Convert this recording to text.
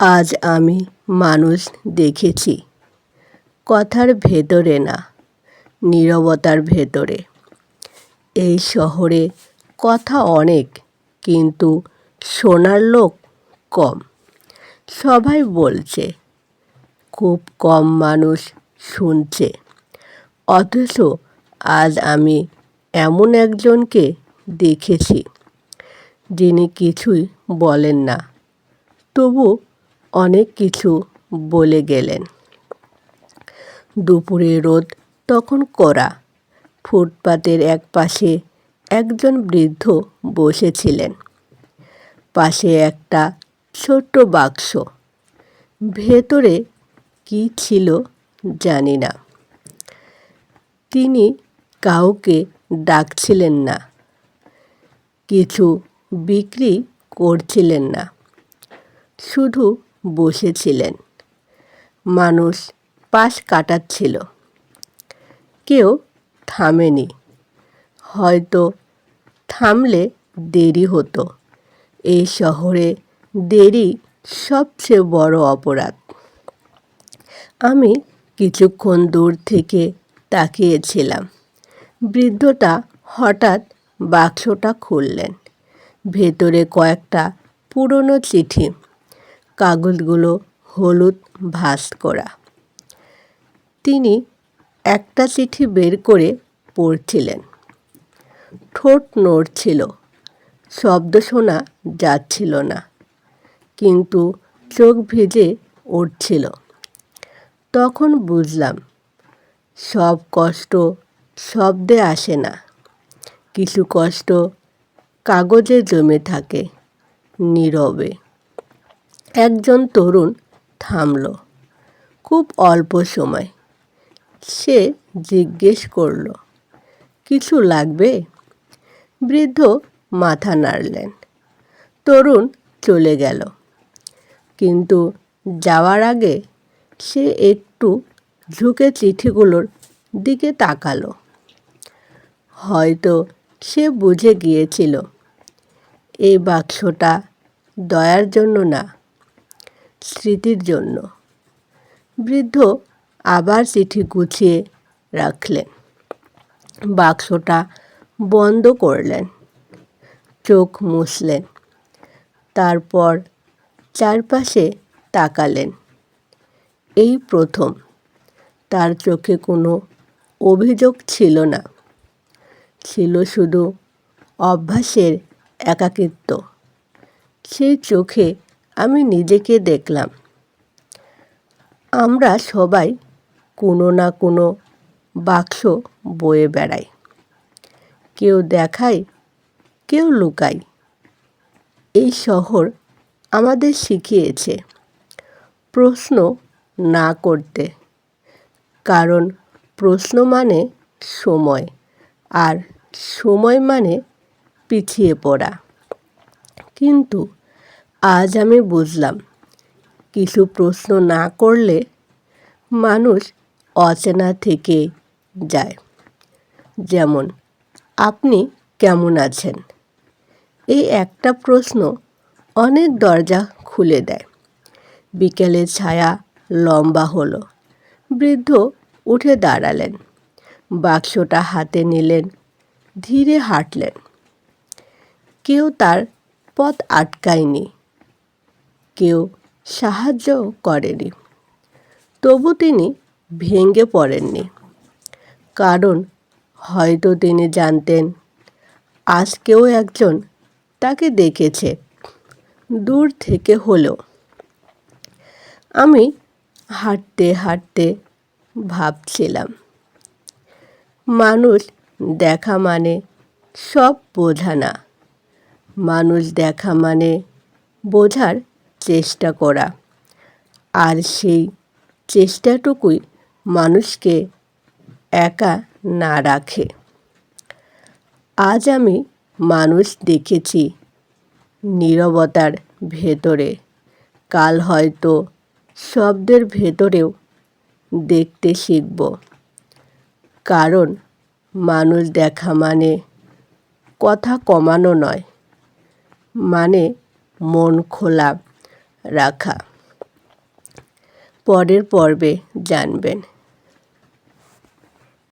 আজ আমি মানুষ দেখেছি, কথার ভেতরে না, নীরবতার ভেতরে। এই শহরে কথা অনেক, কিন্তু শোনার লোক কম। সবাই বলছে, খুব কম মানুষ শুনছে। অথচ আজ আমি এমন একজনকে দেখেছি, যিনি কিছুই বলেন না, তবু অনেক কিছু বলে গেলেন। দুপুরে রোদ তখন কড়া। ফুটপাতের এক পাশে একজন বৃদ্ধ বসেছিলেন। পাশে একটা ছোট্ট বাক্স। ভেতরে কি ছিল জানি না। তিনি কাউকে ডাকছিলেন না, কিছু বিক্রি করছিলেন না, শুধু বসেছিলেন। মানুষ পাশ কাটাচ্ছিল, কেউ থামেনি। হয়তো থামলে দেরি হতো। এই শহরে দেরি সবচেয়ে বড় অপরাধ। আমি কিছুক্ষণ দূর থেকে তাকিয়েছিলাম। বৃদ্ধটা হঠাৎ বাক্সটা খুললেন। ভেতরে কয়েকটা পুরনো চিঠি, কাগজগুলো হলুদ ভাঁজ করা। তিনি একটা চিঠি বের করে পড়ছিলেন। ঠোঁট নড়ছিল, শব্দ শোনা যাচ্ছিল না, কিন্তু চোখ ভিজে উঠছিল। তখন বুঝলাম, সব কষ্ট শব্দে আসে না, কিছু কষ্ট কাগজে জমে থাকে নীরবে। একজন তরুণ থামল, খুব অল্প সময়। সে জিজ্ঞেস করল, কিছু লাগবে? বৃদ্ধ মাথা নাড়লেন। তরুণ চলে গেল, কিন্তু যাওয়ার আগে সে একটু ঝুঁকে চিঠিগুলোর দিকে তাকালো। হয়তো সে বুঝে গিয়েছিল, এই বাক্সটা দয়ার জন্য না, স্মৃতির জন্য। বৃদ্ধ আবার চিঠি গুছিয়ে রাখলেন, বাক্সটা বন্ধ করলেন, চোখ মুছলেন। তারপর চারপাশে তাকালেন। এই প্রথম তার চোখে কোনো অভিযোগ ছিল না, ছিল শুধু অভ্যাসের একাকিত্ব। সেই চোখে আমি নিজেকে দেখলাম। আমরা সবাই কোনো না কোনো বাক্স বয়ে বেড়াই। কেউ দেখায়, কেউ লুকায়। এই শহর আমাদের শিখিয়েছে প্রশ্ন না করতে, কারণ প্রশ্ন মানে সময়, আর সময় মানে পিছিয়ে পড়া। কিন্তু আজ আমি বুঝলাম, কিছু প্রশ্ন না করলে মানুষ অচেনা থেকে যায়। যেমন, আপনি কেমন আছেন? এই একটা প্রশ্ন অনেক দরজা খুলে দেয়। বিকেলের ছায়া লম্বা হলো। বৃদ্ধ উঠে দাঁড়ালেন, বাক্সটা হাতে নিলেন, ধীরে হাঁটলেন। কেউ তার পথ আটকায়নি, কেউ সাহায্য করেনি। তবু তিনি ভেঙে পড়েননি, কারণ হয়তো তিনি জানতেন, আজ কেউ একজন তাকে দেখেছে, দূর থেকে হলেও। আমি হাঁটতে হাঁটতে ভাবছিলাম, মানুষ দেখা মানে সব বোঝা না, মানুষ দেখা মানে বোঝার চেষ্টা করা, আর সেই চেষ্টাটুকুই মানুষকে একা না রাখে। আজ আমি মানুষ দেখেছি নীরবতার ভেতরে, কাল হয়তো শব্দের ভেতরেও দেখতে শিখব। কারণ মানুষ দেখা মানে কথা কমানো নয়, মানে মন খোলা রাখা। পরের পর্বে জানবেন।